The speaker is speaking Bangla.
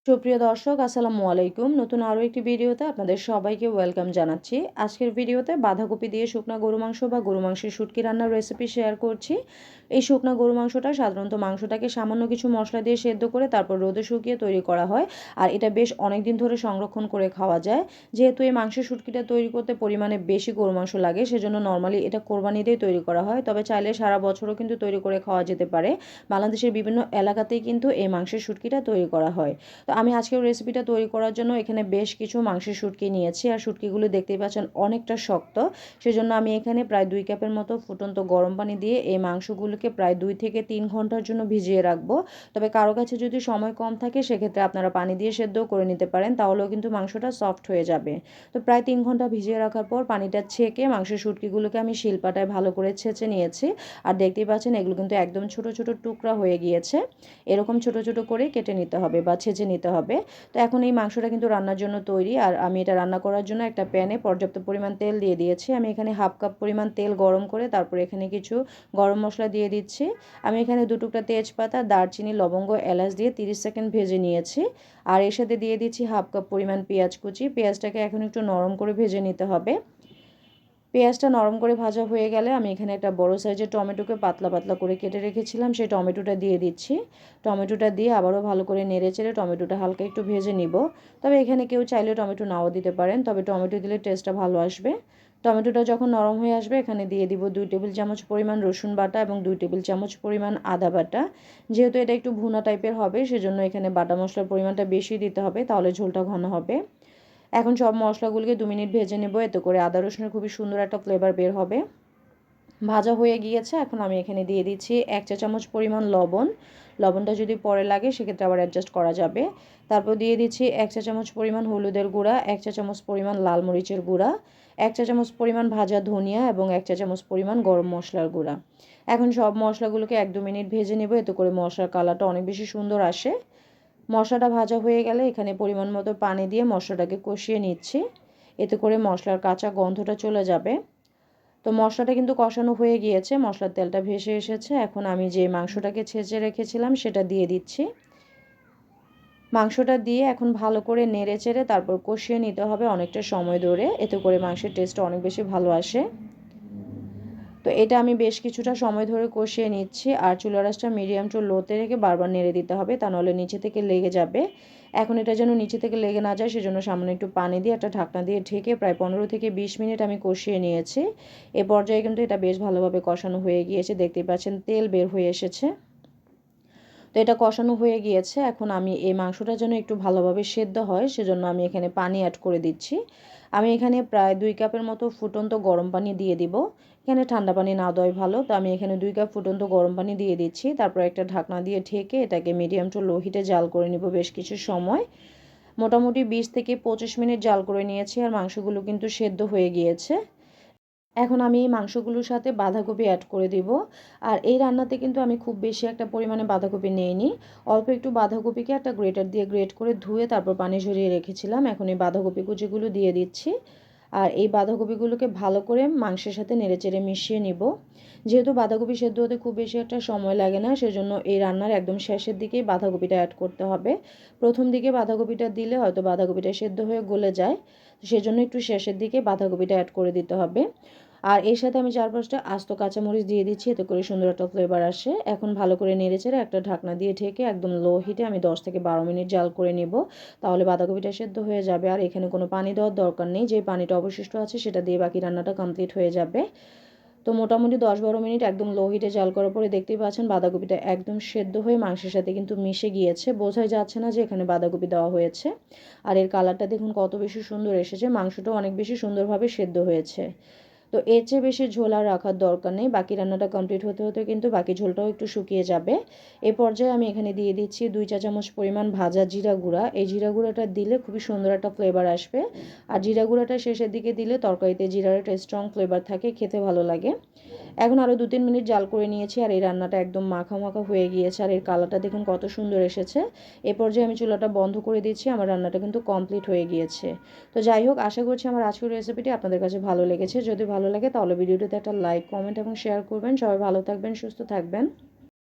সুপ্রিয় দর্শক আসসালামু আলাইকুম। নতুন আরও একটি ভিডিওতে আপনাদের সবাইকে ওয়েলকাম জানাচ্ছি। আজকের ভিডিওতে বাঁধাকপি দিয়ে শুকনা গরু মাংস বা গরু মাংসের শুটকি রান্নার রেসিপি শেয়ার করছি। এই শুকনা গরু মাংসটা সাধারণত মাংসটাকে সামান্য কিছু মশলা দিয়ে সেদ্ধ করে তারপর রোদে শুকিয়ে তৈরি করা হয়, আর এটা বেশ অনেক দিন ধরে সংরক্ষণ করে খাওয়া যায়। যেহেতু এই মাংসের শুটকিটা তৈরি করতে পরিমাণে বেশি গরু মাংস লাগে, সেজন্য নর্মালি এটা কোরবানি দিয়ে তৈরি করা হয়, তবে চাইলে সারা বছরও কিন্তু তৈরি করে খাওয়া যেতে পারে। বাংলাদেশের বিভিন্ন এলাকাতেই কিন্তু এই মাংসের শুটকিটা তৈরি করা হয়। তো আমি আজকের রেসিপিটা তৈরি করার জন্য এখানে বেশ কিছু মাংসের শুটকি নিয়েছি, আর শুটকিগুলো দেখতেই পাচ্ছেন অনেকটা শক্ত। সেজন্য আমি এখানে প্রায় 2 কাপের মতো ফুটন্ত গরম পানি দিয়ে এই মাংসগুলোকে প্রায় 2 থেকে 3 ঘন্টার জন্য ভিজিয়ে রাখবো। তবে কারো কাছে যদি সময় কম থাকে সেক্ষেত্রে আপনারা পানি দিয়ে সেদ্ধ করে নিতে পারেন, তাহলেও কিন্তু মাংসটা সফট হয়ে যাবে। তো প্রায় 3 ঘন্টা ভিজিয়ে রাখার পর পানিটা ছেঁকে মাংসের শুটকিগুলোকে আমি শিলপাটায় ভালো করে ছেঁচে নিয়েছি। আর দেখতেই পাচ্ছেন এগুলো কিন্তু একদম ছোট ছোট টুকরা হয়ে গিয়েছে। এরকম ছোট ছোট করে কেটে নিতে হবে বা ছেঁচে নিতে হবে। তো এখন এই মাংসটা কিন্তু রান্নার জন্য তৈরি, আর আমি এটা রান্না করার জন্য একটা প্যানে পর্যাপ্ত পরিমাণ তেল দিয়ে দিয়েছি। আমি এখানে হাফ কাপ পরিমাণ তেল গরম করে তারপর এখানে কিছু গরম মশলা দিয়ে দিচ্ছি। আমি এখানে 2 টুকরা তেজপাতা, দারচিনি, লবঙ্গ, এলাচ দিয়ে 30 সেকেন্ড ভেজে নিয়েছি। আর এর সাথে দিয়ে দিচ্ছি হাফ কাপ পরিমাণ পেঁয়াজ কুচি। পেঁয়াজটাকে এখন একটু নরম করে ভেজে নিতে হবে। পেঁয়াজটা নরম করে ভাজা হয়ে গেলে আমি এখানে একটা বড় সাইজের টমেটোকে পাতলা পাতলা করে কেটে রেখেছিলাম, সেই টমেটোটা দিয়ে দিচ্ছি। টমেটোটা দিয়ে আবারও ভালো করে নেড়েচেড়ে টমেটোটা হালকা একটু ভেজে নিব। তবে এখানে কেউ চাইলে টমেটো নাও দিতে পারেন, তবে টমেটো দিলে টেস্টটা ভালো আসবে। টমেটোটা যখন নরম হয়ে আসবে এখানে দিয়ে দিব 2 টেবিল চামচ পরিমাণ রসুন বাটা এবং 2 টেবিল চামচ পরিমাণ আদা বাটা। যেহেতু এটা একটু ভুনা টাইপের হবে সেজন্য এখানে বাটা মশলার পরিমাণটা বেশি দিতে হবে, তাহলে ঝোলটা ঘন হবে। এখন সব মশলাগুলোকে 2 মিনিট ভেজে নেব, এতে করে আদা রসুনের খুবই সুন্দর একটা ফ্লেভার বের হবে। ভাজা হয়ে গিয়েছে, এখন আমি এখানে দিয়ে দিচ্ছি 1 চা চামচ পরিমাণ লবণ। লবণটা যদি পরে লাগে সেক্ষেত্রে আবার অ্যাডজাস্ট করা যাবে। তারপর দিয়ে দিচ্ছি 1 চা চামচ পরিমাণ হলুদের গুঁড়া, 1 চা চামচ পরিমাণ লাল মরিচের গুঁড়া, 1 চা চামচ পরিমাণ ভাজা ধনিয়া এবং 1 চা চামচ পরিমাণ গরম মশলার গুঁড়া। এখন সব মশলাগুলোকে 1-2 মিনিট ভেজে নেব, এতে করে মশলার কালারটা অনেক বেশি সুন্দর আসে। মশলাটা ভাজা হয়ে গেলে এখানে পরিমাণ মতো পানি দিয়ে মশলাটাকে কষিয়ে নিচ্ছি, এতে করে মশলার কাঁচা গন্ধটা চলে যাবে। তো মশলাটা কিন্তু কষানো হয়ে গিয়েছে, মশলার তেলটা ভেসে এসেছে। এখন আমি যে মাংসটাকে ছেঁচে রেখেছিলাম সেটা দিয়ে দিচ্ছি। মাংসটা দিয়ে এখন ভালো করে নেড়ে চেড়ে তারপর কষিয়ে নিতে হবে অনেকটা সময় ধরে, এতে করে মাংসের টেস্টটা অনেক বেশি ভালো আসে। তো এটা আমি বেশ কিছুটা সময় ধরে কষিয়ে নিচ্ছি, আর চুলার আঁচটা মিডিয়াম টু লোতে রেখে বারবার নেড়ে দিতে হবে, তা নাহলে নিচে থেকে লেগে যাবে। এখন এটা যেন নিচে থেকে লেগে না যায় সেজন্য সামান্য একটু পানি দিয়ে একটা ঢাকনা দিয়ে ঢেকে প্রায় 15 থেকে 20 মিনিট আমি কষিয়ে নিয়েছি। এ পর্যায়ে কিন্তু এটা বেশ ভালোভাবে কষানো হয়ে গিয়েছে, দেখতেই পাচ্ছেন তেল বের হয়ে এসেছে। তো এটা কষানো হয়ে গিয়েছে, এখন আমি এই মাংসটা যেন একটু ভালোভাবে সেদ্ধ হয় সেজন্য আমি এখানে পানি অ্যাড করে দিচ্ছি। আমি এখানে প্রায় 2 কাপের মতো ফুটন্ত গরম পানি দিয়ে দিব। এখানে ঠান্ডা পানি না দেওয়াই ভালো, তো আমি এখানে 2 কাপ ফুটন্ত গরম পানি দিয়ে দিচ্ছি। তারপর একটা ঢাকনা দিয়ে ঢেকে এটাকে মিডিয়াম টু লো হিটে জাল করে নিব বেশ কিছু সময়। মোটামুটি 20 থেকে 25 মিনিট জাল করে নিয়েছি, আর মাংসগুলো কিন্তু সেদ্ধ হয়ে গিয়েছে। এখন আমি এই মাংসগুলোর সাথে বাঁধাকপি অ্যাড করে দিব। আর এই রান্নাতে কিন্তু আমি খুব বেশি একটা পরিমাণে বাঁধাকপি নেইনি। অল্প একটু বাঁধাকপিকে একটা গ্রেটার দিয়ে গ্রেট করে ধুয়ে তারপর পানি ঝরিয়ে রেখেছিলাম। এখন এই বাঁধাকপি কুচিগুলো দিয়ে দিচ্ছি। আর এই বাঁধাকপিগুলোকে ভালো করে মাংসের সাথে নেড়েচেড়ে মিশিয়ে নিব। যেহেতু বাঁধাকপি সেদ্ধ হতে খুব বেশি একটা সময় লাগে না, সেজন্য এই রান্নার একদম শেষের দিকেই বাঁধাকপিটা অ্যাড করতে হবে। প্রথম দিকে বাঁধাকপিটা দিলে হয়তো বাঁধাকপিটা সেদ্ধ হয়ে গলে যায়, সেজন্য একটু শেষের দিকে বাঁধাকপিটা অ্যাড করে দিতে হবে। আর এর সাথে আমি 4-5টা আস্ত কাঁচামরিচ দিয়ে দিচ্ছি, এতে করে সুন্দর একটা ফ্লেভার আসে। এখন ভালো করে নেড়েচেড়ে একটা ঢাকনা দিয়ে ঢেকে একদম লো হিটে আমি 10 থেকে 12 মিনিট জাল করে নেব, তাহলে বাঁধাকপিটা সেদ্ধ হয়ে যাবে। আর এখানে কোনো পানি দেওয়ার দরকার নেই, যে পানিটা অবশিষ্ট আছে সেটা দিয়ে বাকি রান্নাটা কমপ্লিট হয়ে যাবে। তো মোটামুটি 10-12 মিনিট একদম লো হিটে জাল করার পরে দেখতেই পাচ্ছেন বাঁধাকপিটা একদম সেদ্ধ হয়ে মাংসের সাথে কিন্তু মিশে গিয়েছে, বোঝাই যাচ্ছে না যে এখানে বাঁধাকপি দেওয়া হয়েছে। আর এর কালারটা দেখুন কত বেশি সুন্দর এসেছে, মাংসটাও অনেক বেশি সুন্দরভাবে সেদ্ধ হয়েছে। তো এর চেয়ে বেশি ঝোল আর রাখার দরকার নেই, বাকি রান্নাটা কমপ্লিট হতে হতে কিন্তু বাকি ঝোলটাও একটু শুকিয়ে যাবে। এ পর্যায়ে আমি এখানে দিয়ে দিচ্ছি 2 চা চামচ পরিমাণ ভাজা জিরা গুঁড়া। এই জিরা গুঁড়াটা দিলে খুবই সুন্দর একটা ফ্লেভার আসবে, আর জিরা গুঁড়াটা শেষের দিকে দিলে তরকারিতে জিরার একটা স্ট্রং ফ্লেভার থাকে, খেতে ভালো লাগে। এখন আরও 2-3 মিনিট জাল করে নিয়েছি, আর এই রান্নাটা একদম মাখা মাখা হয়ে গিয়েছে, আর এর কালারটা দেখুন কত সুন্দর এসেছে। এ পর্যায়ে আমি চুলাটা বন্ধ করে দিচ্ছি, আমার রান্নাটা কিন্তু কমপ্লিট হয়ে গিয়েছে। তো যাই হোক, আশা করছি আমার আজকের রেসিপিটি আপনাদের কাছে ভালো লেগেছে। যদি ভালো লাগে তাহলে ভিডিওটিতে একটা লাইক, কমেন্ট এবং শেয়ার করবেন। সবাই ভালো থাকবেন, সুস্থ থাকবেন।